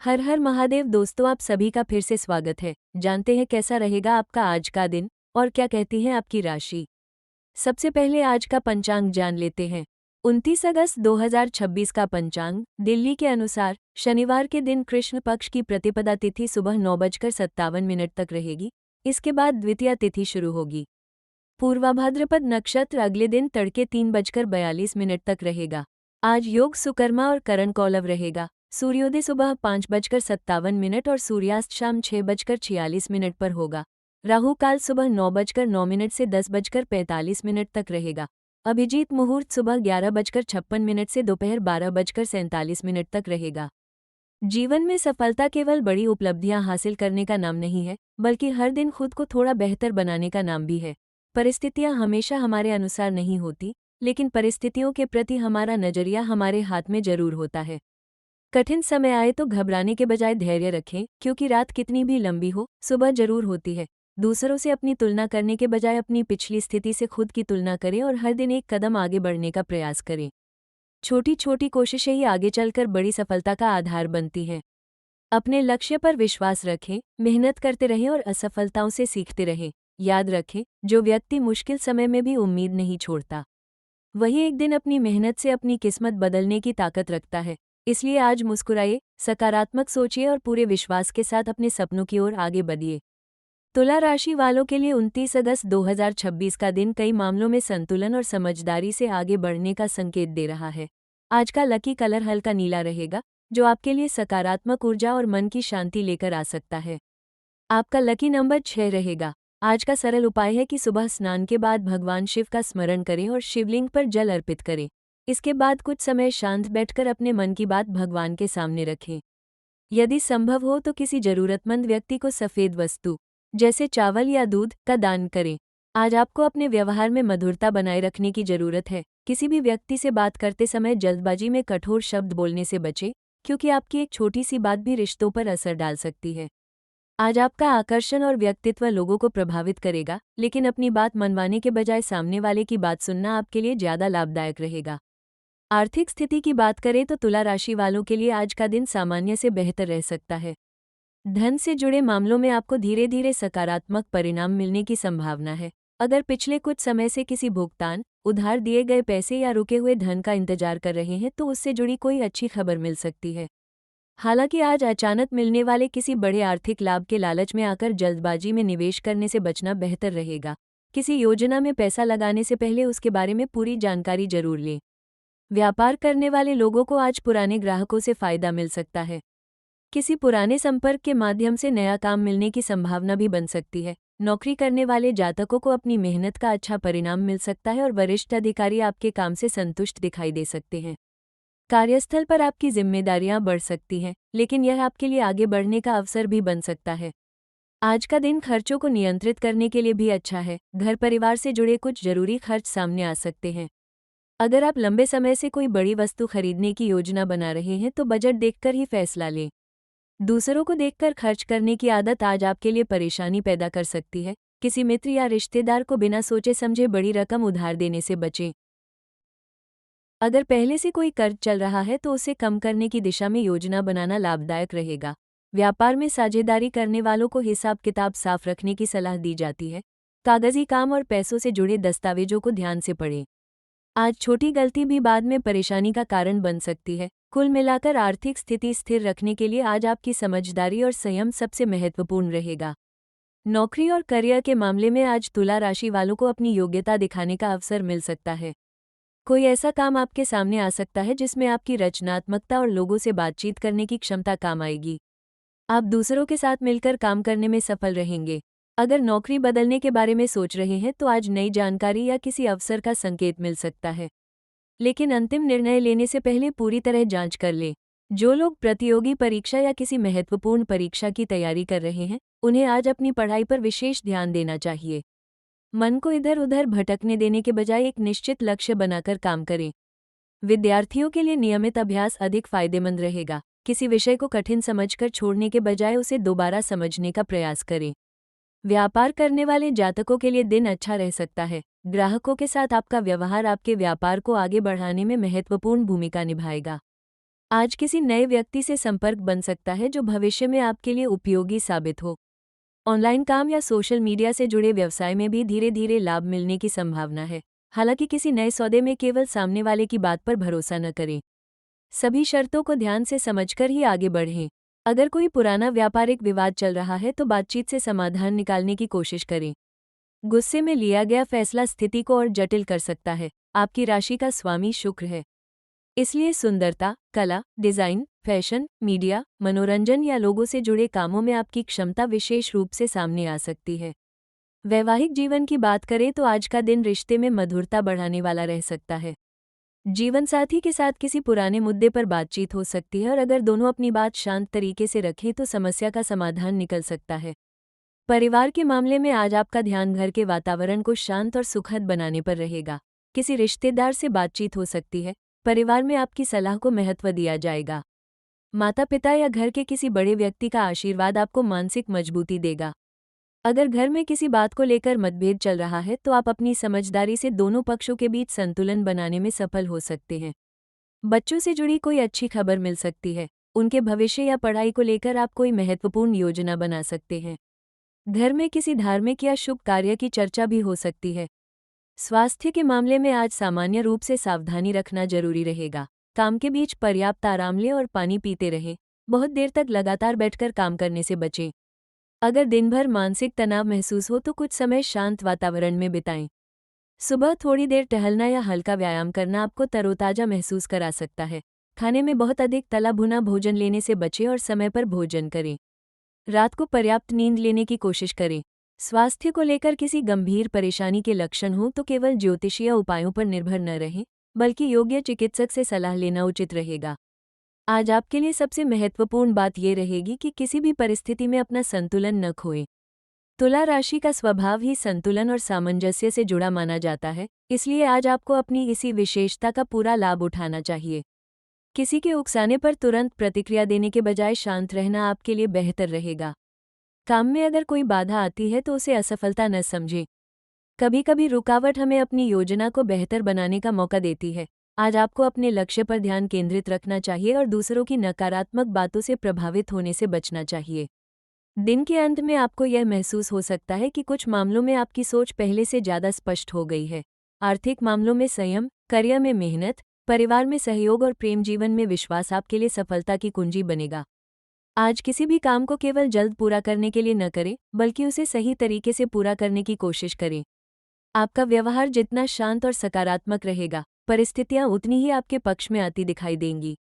हर हर महादेव दोस्तों, आप सभी का फिर से स्वागत है। जानते हैं कैसा रहेगा आपका आज का दिन और क्या कहती है आपकी राशि। सबसे पहले आज का पंचांग जान लेते हैं। 29 अगस्त 2026 का पंचांग दिल्ली के अनुसार शनिवार के दिन कृष्ण पक्ष की प्रतिपदा तिथि सुबह 9:57 तक रहेगी। इसके बाद द्वितीया तिथि शुरू होगी। पूर्वा भाद्रपद नक्षत्र अगले दिन तड़के 3:42 तक रहेगा। आज योग सुकर्मा और करण कौलव रहेगा। सूर्योदय सुबह 5:57 और सूर्यास्त शाम 6:46 पर होगा। राहु काल सुबह 9:09 से 10:45 तक रहेगा। अभिजीत मुहूर्त सुबह 11:56 से दोपहर 12:47 तक रहेगा। जीवन में सफलता केवल बड़ी उपलब्धियां हासिल करने का नाम नहीं है, बल्कि हर दिन खुद को थोड़ा बेहतर बनाने का नाम भी है। परिस्थितियां हमेशा हमारे अनुसार नहीं होती, लेकिन परिस्थितियों के प्रति हमारा नजरिया हमारे हाथ में जरूर होता है। कठिन समय आए तो घबराने के बजाय धैर्य रखें, क्योंकि रात कितनी भी लंबी हो, सुबह जरूर होती है। दूसरों से अपनी तुलना करने के बजाय अपनी पिछली स्थिति से खुद की तुलना करें और हर दिन एक कदम आगे बढ़ने का प्रयास करें। छोटी छोटी कोशिशें ही आगे चलकर बड़ी सफलता का आधार बनती हैं। अपने लक्ष्य पर विश्वास रखें, मेहनत करते रहें और असफलताओं से सीखते रहें। याद रखें, जो व्यक्ति मुश्किल समय में भी उम्मीद नहीं छोड़ता, वही एक दिन अपनी मेहनत से अपनी किस्मत बदलने की ताकत रखता है। इसलिए आज मुस्कुराइए, सकारात्मक सोचिए और पूरे विश्वास के साथ अपने सपनों की ओर आगे बढ़िए। तुला राशि वालों के लिए 29 अगस्त 2026 का दिन कई मामलों में संतुलन और समझदारी से आगे बढ़ने का संकेत दे रहा है। आज का लकी कलर हल्का नीला रहेगा, जो आपके लिए सकारात्मक ऊर्जा और मन की शांति लेकर आ सकता है। आपका लकी नंबर 6 रहेगा। आज का सरल उपाय है कि सुबह स्नान के बाद भगवान शिव का स्मरण करें और शिवलिंग पर जल अर्पित करें। इसके बाद कुछ समय शांत बैठकर अपने मन की बात भगवान के सामने रखें। यदि संभव हो तो किसी जरूरतमंद व्यक्ति को सफेद वस्तु जैसे चावल या दूध का दान करें। आज आपको अपने व्यवहार में मधुरता बनाए रखने की जरूरत है। किसी भी व्यक्ति से बात करते समय जल्दबाजी में कठोर शब्द बोलने से बचें, क्योंकि आपकी एक छोटी सी बात भी रिश्तों पर असर डाल सकती है। आज आपका आकर्षण और व्यक्तित्व लोगों को प्रभावित करेगा, लेकिन अपनी बात मनवाने के बजाय सामने वाले की बात सुनना आपके लिए ज्यादा लाभदायक रहेगा। आर्थिक स्थिति की बात करें तो तुला राशि वालों के लिए आज का दिन सामान्य से बेहतर रह सकता है। धन से जुड़े मामलों में आपको धीरे धीरे सकारात्मक परिणाम मिलने की संभावना है। अगर पिछले कुछ समय से किसी भुगतान, उधार दिए गए पैसे या रुके हुए धन का इंतजार कर रहे हैं तो उससे जुड़ी कोई अच्छी खबर मिल सकती है। हालांकि आज अचानक मिलने वाले किसी बड़े आर्थिक लाभ के लालच में आकर जल्दबाजी में निवेश करने से बचना बेहतर रहेगा। किसी योजना में पैसा लगाने से पहले उसके बारे में पूरी जानकारी जरूर लें। व्यापार करने वाले लोगों को आज पुराने ग्राहकों से फायदा मिल सकता है। किसी पुराने संपर्क के माध्यम से नया काम मिलने की संभावना भी बन सकती है। नौकरी करने वाले जातकों को अपनी मेहनत का अच्छा परिणाम मिल सकता है और वरिष्ठ अधिकारी आपके काम से संतुष्ट दिखाई दे सकते हैं। कार्यस्थल पर आपकी जिम्मेदारियां बढ़ सकती हैं, लेकिन यह आपके लिए आगे बढ़ने का अवसर भी बन सकता है। आज का दिन खर्चों को नियंत्रित करने के लिए भी अच्छा है। घर परिवार से जुड़े कुछ जरूरी खर्च सामने आ सकते हैं। अगर आप लंबे समय से कोई बड़ी वस्तु खरीदने की योजना बना रहे हैं तो बजट देखकर ही फैसला लें। दूसरों को देखकर खर्च करने की आदत आज आपके लिए परेशानी पैदा कर सकती है। किसी मित्र या रिश्तेदार को बिना सोचे समझे बड़ी रकम उधार देने से बचें। अगर पहले से कोई कर्ज चल रहा है तो उसे कम करने की दिशा में योजना बनाना लाभदायक रहेगा। व्यापार में साझेदारी करने वालों को हिसाब किताब साफ रखने की सलाह दी जाती है। कागजी काम और पैसों से जुड़े दस्तावेजों को ध्यान से पढ़ें। आज छोटी गलती भी बाद में परेशानी का कारण बन सकती है। कुल मिलाकर आर्थिक स्थिति स्थिर रखने के लिए आज आपकी समझदारी और संयम सबसे महत्वपूर्ण रहेगा। नौकरी और करियर के मामले में आज तुला राशि वालों को अपनी योग्यता दिखाने का अवसर मिल सकता है। कोई ऐसा काम आपके सामने आ सकता है जिसमें आपकी रचनात्मकता और लोगों से बातचीत करने की क्षमता काम आएगी। आप दूसरों के साथ मिलकर काम करने में सफल रहेंगे। अगर नौकरी बदलने के बारे में सोच रहे हैं तो आज नई जानकारी या किसी अवसर का संकेत मिल सकता है, लेकिन अंतिम निर्णय लेने से पहले पूरी तरह जांच कर लें। जो लोग प्रतियोगी परीक्षा या किसी महत्वपूर्ण परीक्षा की तैयारी कर रहे हैं, उन्हें आज अपनी पढ़ाई पर विशेष ध्यान देना चाहिए। मन को इधर उधर भटकने देने के बजाय एक निश्चित लक्ष्य बनाकर काम करें। विद्यार्थियों के लिए नियमित अभ्यास अधिक फायदेमंद रहेगा। किसी विषय को कठिन समझकर छोड़ने के बजाय उसे दोबारा समझने का प्रयास करें। व्यापार करने वाले जातकों के लिए दिन अच्छा रह सकता है। ग्राहकों के साथ आपका व्यवहार आपके व्यापार को आगे बढ़ाने में महत्वपूर्ण भूमिका निभाएगा। आज किसी नए व्यक्ति से संपर्क बन सकता है जो भविष्य में आपके लिए उपयोगी साबित हो। ऑनलाइन काम या सोशल मीडिया से जुड़े व्यवसाय में भी धीरे धीरे लाभ मिलने की संभावना है। हालांकि किसी नए सौदे में केवल सामने वाले की बात पर भरोसा न करें। सभी शर्तों को ध्यान से समझकर ही आगे बढ़ें। अगर कोई पुराना व्यापारिक विवाद चल रहा है तो बातचीत से समाधान निकालने की कोशिश करें। गुस्से में लिया गया फैसला स्थिति को और जटिल कर सकता है। आपकी राशि का स्वामी शुक्र है, इसलिए सुंदरता, कला, डिजाइन, फैशन, मीडिया, मनोरंजन या लोगों से जुड़े कामों में आपकी क्षमता विशेष रूप से सामने आ सकती है। वैवाहिक जीवन की बात करें तो आज का दिन रिश्ते में मधुरता बढ़ाने वाला रह सकता है। जीवनसाथी के साथ किसी पुराने मुद्दे पर बातचीत हो सकती है और अगर दोनों अपनी बात शांत तरीके से रखें तो समस्या का समाधान निकल सकता है। परिवार के मामले में आज आपका ध्यान घर के वातावरण को शांत और सुखद बनाने पर रहेगा। किसी रिश्तेदार से बातचीत हो सकती है। परिवार में आपकी सलाह को महत्व दिया जाएगा। माता पिता या घर के किसी बड़े व्यक्ति का आशीर्वाद आपको मानसिक मजबूती देगा। अगर घर में किसी बात को लेकर मतभेद चल रहा है तो आप अपनी समझदारी से दोनों पक्षों के बीच संतुलन बनाने में सफल हो सकते हैं। बच्चों से जुड़ी कोई अच्छी खबर मिल सकती है। उनके भविष्य या पढ़ाई को लेकर आप कोई महत्वपूर्ण योजना बना सकते हैं। घर में किसी धार्मिक या शुभ कार्य की चर्चा भी हो सकती है। स्वास्थ्य के मामले में आज सामान्य रूप से सावधानी रखना जरूरी रहेगा। काम के बीच पर्याप्त आराम लें और पानी पीते रहें। बहुत देर तक लगातार बैठकर काम करने से बचें। अगर दिन भर मानसिक तनाव महसूस हो तो कुछ समय शांत वातावरण में बिताएं। सुबह थोड़ी देर टहलना या हल्का व्यायाम करना आपको तरोताजा महसूस करा सकता है। खाने में बहुत अधिक तला भुना भोजन लेने से बचें और समय पर भोजन करें। रात को पर्याप्त नींद लेने की कोशिश करें। स्वास्थ्य को लेकर किसी गंभीर परेशानी के लक्षण हों तो केवल ज्योतिषीय उपायों पर निर्भर न रहें, बल्कि योग्य चिकित्सक से सलाह लेना उचित रहेगा। आज आपके लिए सबसे महत्वपूर्ण बात यह रहेगी कि किसी भी परिस्थिति में अपना संतुलन न खोएं। तुला राशि का स्वभाव ही संतुलन और सामंजस्य से जुड़ा माना जाता है, इसलिए आज आपको अपनी इसी विशेषता का पूरा लाभ उठाना चाहिए। किसी के उकसाने पर तुरंत प्रतिक्रिया देने के बजाय शांत रहना आपके लिए बेहतर रहेगा। काम में अगर कोई बाधा आती है तो उसे असफलता न समझें। कभी कभी रुकावट हमें अपनी योजना को बेहतर बनाने का मौका देती है। आज आपको अपने लक्ष्य पर ध्यान केंद्रित रखना चाहिए और दूसरों की नकारात्मक बातों से प्रभावित होने से बचना चाहिए। दिन के अंत में आपको यह महसूस हो सकता है कि कुछ मामलों में आपकी सोच पहले से ज़्यादा स्पष्ट हो गई है। आर्थिक मामलों में संयम, करियर में मेहनत, परिवार में सहयोग और प्रेम जीवन में विश्वास आपके लिए सफलता की कुंजी बनेगा। आज किसी भी काम को केवल जल्द पूरा करने के लिए न करें, बल्कि उसे सही तरीके से पूरा करने की कोशिश करें। आपका व्यवहार जितना शांत और सकारात्मक रहेगा, परिस्थितियां उतनी ही आपके पक्ष में आती दिखाई देंगी।